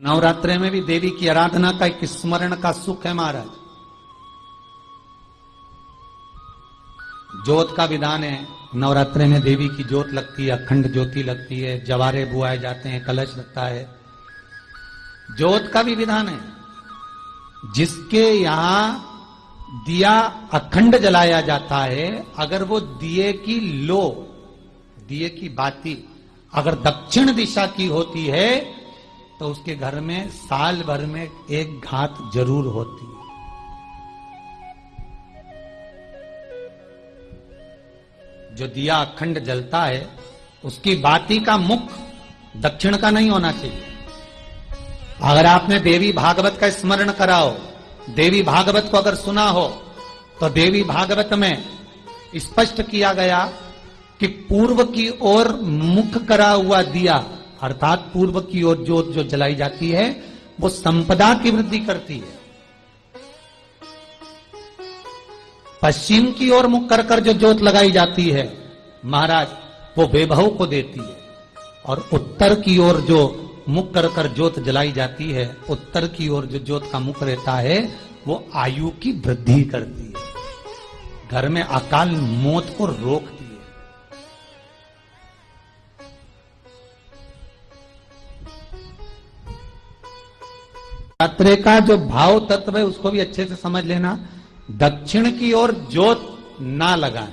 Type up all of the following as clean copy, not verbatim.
नवरात्रे में भी देवी की आराधना का एक स्मरण का सुख है महाराज। ज्योत का विधान है, नवरात्रे में देवी की ज्योत लगती है, अखंड ज्योति लगती है, जवारे बुआए जाते हैं, कलश लगता है। ज्योत का भी विधान है। जिसके यहां दिया अखंड जलाया जाता है, अगर वो दिए की लो, दिए की बाती अगर दक्षिण दिशा की होती है तो उसके घर में साल भर में एक घात जरूर होती है। जो दिया अखंड जलता है उसकी बाती का मुख दक्षिण का नहीं होना चाहिए। अगर आपने देवी भागवत का स्मरण करा हो, देवी भागवत को अगर सुना हो, तो देवी भागवत में स्पष्ट किया गया कि पूर्व की ओर मुख करा हुआ दिया, अर्थात पूर्व की ओर ज्योत जो जलाई जाती है वो संपदा की वृद्धि करती है। पश्चिम की ओर मुख कर कर जो ज्योत लगाई जाती है महाराज, वो वैभव को देती है। और उत्तर की ओर जो मुख कर कर ज्योत जलाई जाती है, उत्तर की ओर जो ज्योत का मुख रहता है वो आयु की वृद्धि करती है, घर में अकाल मौत को रोकती है। नवरात्रे का जो भाव तत्व है उसको भी अच्छे से समझ लेना। दक्षिण की ओर ज्योत ना लगाएं।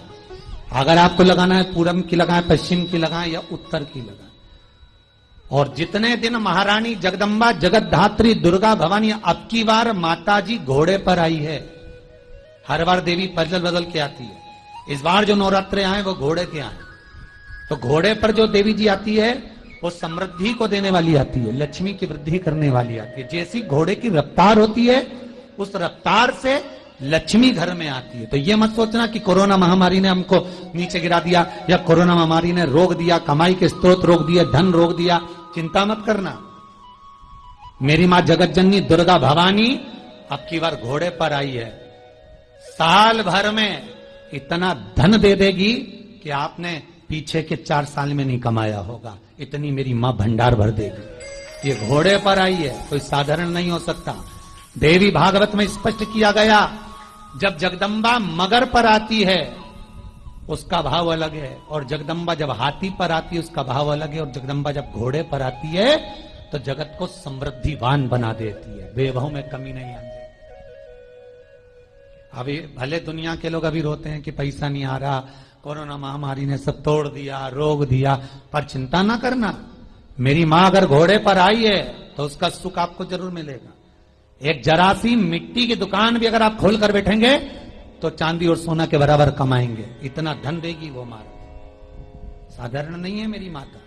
अगर आपको लगाना है पूरब की लगाएं, पश्चिम की लगाएं या उत्तर की लगाएं। और जितने दिन महारानी जगदम्बा जगत धात्री दुर्गा भवानी, अब की बार माता जी घोड़े पर आई है। हर बार देवी बदल बदल के आती है, इस बार जो नवरात्रे आए वो घोड़े के आए। तो घोड़े पर जो देवी जी आती है वो समृद्धि को देने वाली आती है, लक्ष्मी की वृद्धि करने वाली आती है। जैसी घोड़े की रफ्तार होती है उस रफ्तार से लक्ष्मी घर में आती है। तो ये मत सोचना कि कोरोना महामारी ने हमको नीचे गिरा दिया या कोरोना महामारी ने रोक दिया, कमाई के स्रोत रोक दिया, धन रोक दिया। चिंता मत करना। मेरी मां जगत जननी दुर्गा भवानी अब की बार घोड़े पर आई है। साल भर में इतना धन दे देगी कि आपने पीछे के 4 साल में नहीं कमाया होगा, इतनी मेरी मां भंडार भर देगी। ये घोड़े पर आई है, कोई साधारण नहीं हो सकता। देवी भागवत में स्पष्ट किया गया, जब जगदम्बा मगर पर आती है उसका भाव अलग है, और जगदम्बा जब हाथी पर आती है उसका भाव अलग है, और जगदम्बा जब घोड़े पर आती है तो जगत को समृद्धिवान बना देती है, वैभव में कमी नहीं आती। अभी भले दुनिया के लोग अभी रोते हैं कि पैसा नहीं आ रहा, कोरोना महामारी ने सब तोड़ दिया, रोक दिया, पर चिंता ना करना। मेरी मां अगर घोड़े पर आई है तो उसका सुख आपको जरूर मिलेगा। एक जरा सी मिट्टी की दुकान भी अगर आप खोल कर बैठेंगे तो चांदी और सोना के बराबर कमाएंगे, इतना धन देगी वो मारा। साधारण नहीं है मेरी माता।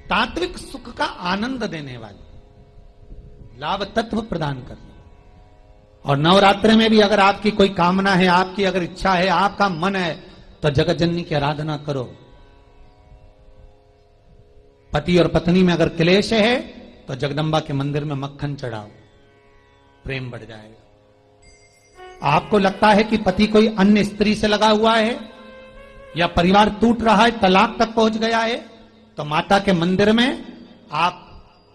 तात्विक सुख का आनंद देने वाली, लाभ तत्व प्रदान करने। और नवरात्रे में भी अगर आपकी कोई कामना है, आपकी अगर इच्छा है, आपका मन है, तो जगत जननी की आराधना करो। पति और पत्नी में अगर क्लेश है तो जगदम्बा के मंदिर में मक्खन चढ़ाओ, प्रेम बढ़ जाएगा। आपको लगता है कि पति कोई अन्य स्त्री से लगा हुआ है या परिवार टूट रहा है, तलाक तक पहुंच गया है, तो माता के मंदिर में आप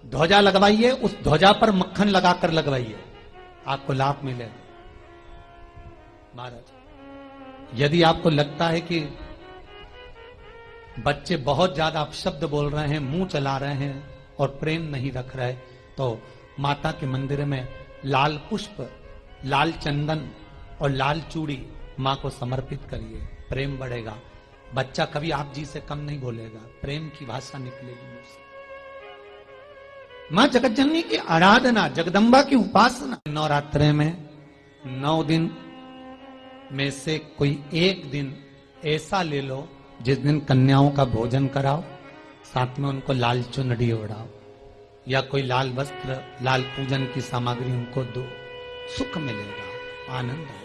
ध्वजा लगवाइए, उस ध्वजा पर मक्खन लगाकर लगवाइए, आपको लाभ मिलेगा। महाराज, यदि आपको लगता है कि बच्चे बहुत ज्यादा अपशब्द बोल रहे हैं, मुंह चला रहे हैं और प्रेम नहीं रख रहे, तो माता के मंदिर में लाल पुष्प, लाल चंदन और लाल चूड़ी मां को समर्पित करिए, प्रेम बढ़ेगा। बच्चा कभी आप जी से कम नहीं बोलेगा, प्रेम की भाषा निकलेगी मुझसे। मां जगत जननी की आराधना, जगदम्बा की उपासना। नवरात्रे में 9 दिन में से कोई एक दिन ऐसा ले लो जिस दिन कन्याओं का भोजन कराओ, साथ में उनको लाल चुनरी ओढ़ाओ या कोई लाल वस्त्र, लाल पूजन की सामग्री उनको दो, सुख मिलेगा, आनंद आएगा।